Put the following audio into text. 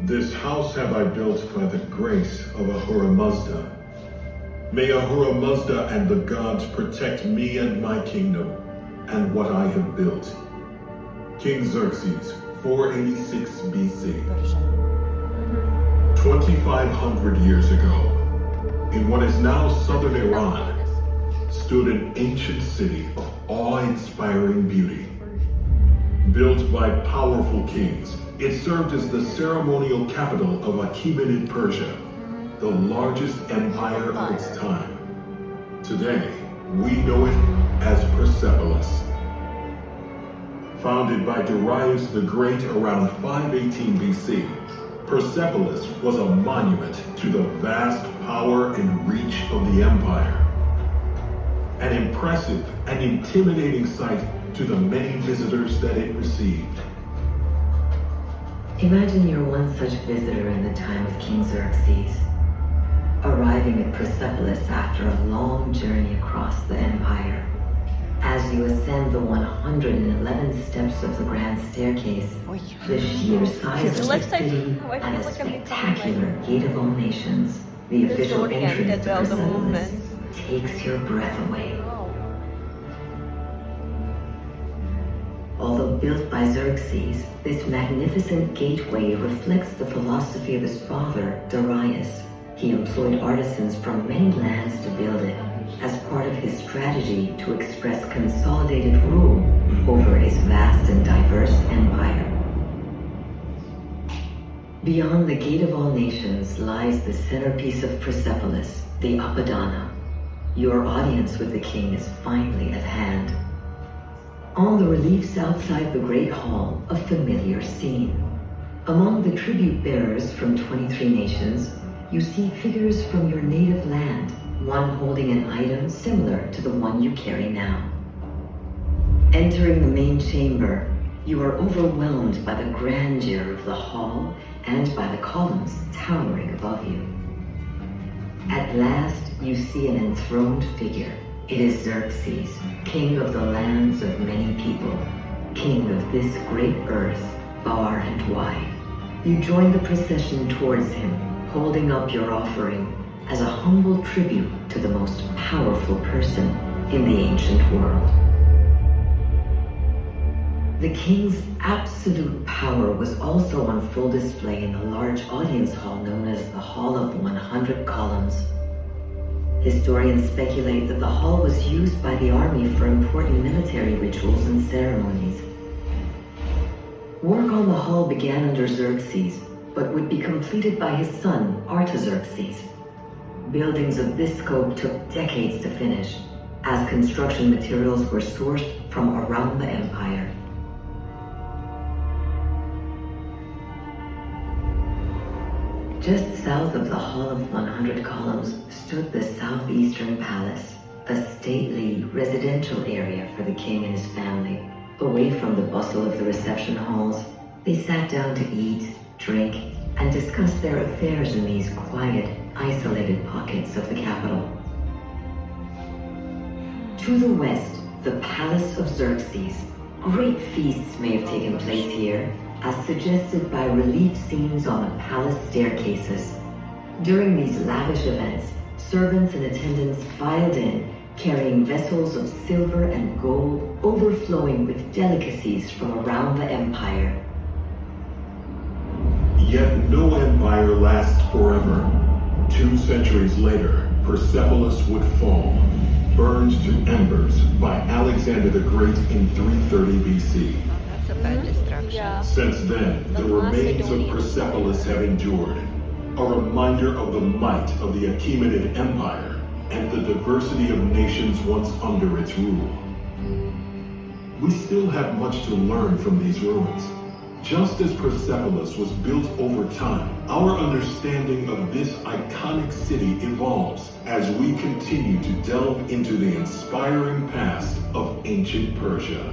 This house have I built by the grace of Ahura Mazda. May Ahura Mazda and the gods protect me and my kingdom, and what I have built. King Xerxes, 486 BC. 2,500 years ago, in what is now southern Iran, stood an ancient city of awe-inspiring beauty. Built by powerful kings, it served as the ceremonial capital of Achaemenid Persia, the largest empire of its time. Today, we know it as Persepolis. Founded by Darius the Great around 518 BC, Persepolis was a monument to the vast power and reach of the empire. An impressive and intimidating sight to the many visitors that it received. Imagine you're one such visitor in the time of King Xerxes, arriving at Persepolis after a long journey across the empire. As you ascend the 111 steps of the grand staircase, the sheer size of the city and the spectacular Gate of All Nations, the official entrance to Persepolis, takes your breath away. Although built by Xerxes, this magnificent gateway reflects the philosophy of his father, Darius. He employed artisans from many lands to build it, as part of his strategy to express consolidated rule over his vast and diverse empire. Beyond the Gate of All Nations lies the centerpiece of Persepolis, the Apadana. Your audience with the king is finally at hand. On the reliefs outside the Great Hall, a familiar scene. Among the tribute bearers from 23 nations, you see figures from your native land, one holding an item similar to the one you carry now. Entering the main chamber, you are overwhelmed by the grandeur of the hall and by the columns towering above you. At last, you see an enthroned figure. It is Xerxes, king of the lands of many people, king of this great earth, far and wide. You join the procession towards him, holding up your offering as a humble tribute to the most powerful person in the ancient world. The king's absolute power was also on full display in the large audience hall known as the Hall of 100 Columns. Historians speculate that the hall was used by the army for important military rituals and ceremonies. Work on the hall began under Xerxes, but would be completed by his son, Artaxerxes. Buildings of this scope took decades to finish, as construction materials were sourced from around the empire. Just south of the Hall of 100 Columns stood the Southeastern Palace, a stately residential area for the king and his family. Away from the bustle of the reception halls, they sat down to eat, drink, and discuss their affairs in these quiet, isolated pockets of the capital. To the west, the Palace of Xerxes. Great feasts may have taken place here, as suggested by relief scenes on the palace staircases. During these lavish events, servants and attendants filed in, carrying vessels of silver and gold overflowing with delicacies from around the empire. Yet no empire lasts forever. 2 centuries later, Persepolis would fall, burned to embers by Alexander the Great in 330 BC. That's a bad destruction. Yeah. Since then, the remains of Persepolis have endured, a reminder of the might of the Achaemenid Empire and the diversity of nations once under its rule. We still have much to learn from these ruins. Just as Persepolis was built over time, our understanding of this iconic city evolves as we continue to delve into the inspiring past of ancient Persia.